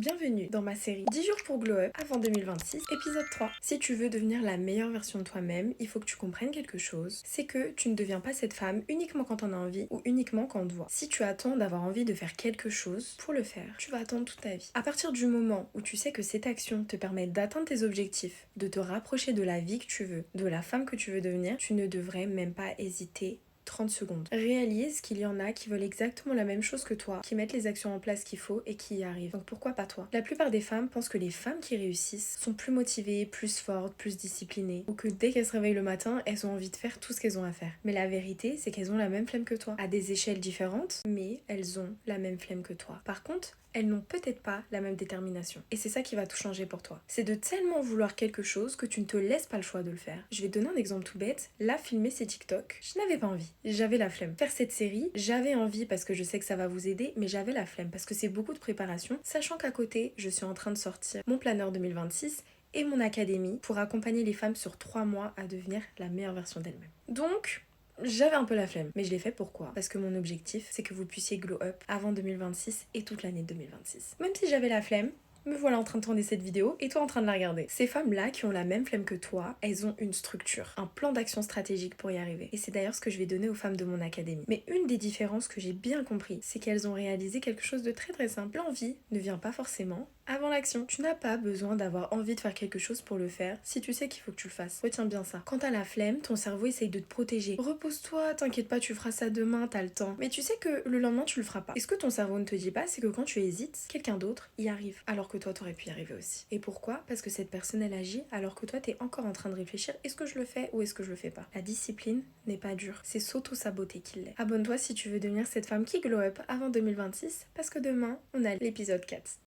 Bienvenue dans ma série 10 jours pour Glow Up avant 2026, épisode 3. Si tu veux devenir la meilleure version de toi-même, il faut que tu comprennes quelque chose. C'est que tu ne deviens pas cette femme uniquement quand t'en as envie ou uniquement quand on te voit. Si tu attends d'avoir envie de faire quelque chose pour le faire, tu vas attendre toute ta vie. À partir du moment où tu sais que cette action te permet d'atteindre tes objectifs, de te rapprocher de la vie que tu veux, de la femme que tu veux devenir, tu ne devrais même pas hésiter 30 secondes. Réalise qu'il y en a qui veulent exactement la même chose que toi, qui mettent les actions en place qu'il faut et qui y arrivent. Donc pourquoi pas toi? La plupart des femmes pensent que les femmes qui réussissent sont plus motivées, plus fortes, plus disciplinées, ou que dès qu'elles se réveillent le matin, elles ont envie de faire tout ce qu'elles ont à faire. Mais la vérité, c'est qu'elles ont la même flemme que toi, à des échelles différentes, mais elles ont la même flemme que toi. Par contre, elles n'ont peut-être pas la même détermination. Et c'est ça qui va tout changer pour toi. C'est de tellement vouloir quelque chose que tu ne te laisses pas le choix de le faire. Je vais te donner un exemple tout bête. Là, filmer ces TikTok, je n'avais pas envie. J'avais la flemme. Faire cette série, j'avais envie parce que je sais que ça va vous aider, mais j'avais la flemme parce que c'est beaucoup de préparation, sachant qu'à côté, je suis en train de sortir mon planeur 2026 et mon académie pour accompagner les femmes sur 3 mois à devenir la meilleure version d'elles-mêmes. Donc, j'avais un peu la flemme, mais je l'ai fait pourquoi? Parce que mon objectif, c'est que vous puissiez glow up avant 2026 et toute l'année 2026. Même si j'avais la flemme, me voilà en train de tourner cette vidéo et toi en train de la regarder. Ces femmes-là qui ont la même flemme que toi, elles ont une structure, un plan d'action stratégique pour y arriver. Et c'est d'ailleurs ce que je vais donner aux femmes de mon académie. Mais une des différences que j'ai bien compris, c'est qu'elles ont réalisé quelque chose de très très simple. L'envie ne vient pas forcément avant l'action. Tu n'as pas besoin d'avoir envie de faire quelque chose pour le faire si tu sais qu'il faut que tu le fasses. Retiens bien ça. Quand t'as la flemme, ton cerveau essaye de te protéger. Repose-toi, t'inquiète pas, tu feras ça demain, t'as le temps. Mais tu sais que le lendemain, tu le feras pas. Et ce que ton cerveau ne te dit pas, c'est que quand tu hésites, quelqu'un d'autre y arrive. Alors que toi, t'aurais pu y arriver aussi. Et pourquoi? Parce que cette personne, elle agit alors que toi, t'es encore en train de réfléchir, est-ce que je le fais ou est-ce que je le fais pas? La discipline n'est pas dure. C'est s'auto-saboter qui l'est. Abonne-toi si tu veux devenir cette femme qui glow up avant 2026, parce que demain, on a l'épisode 4.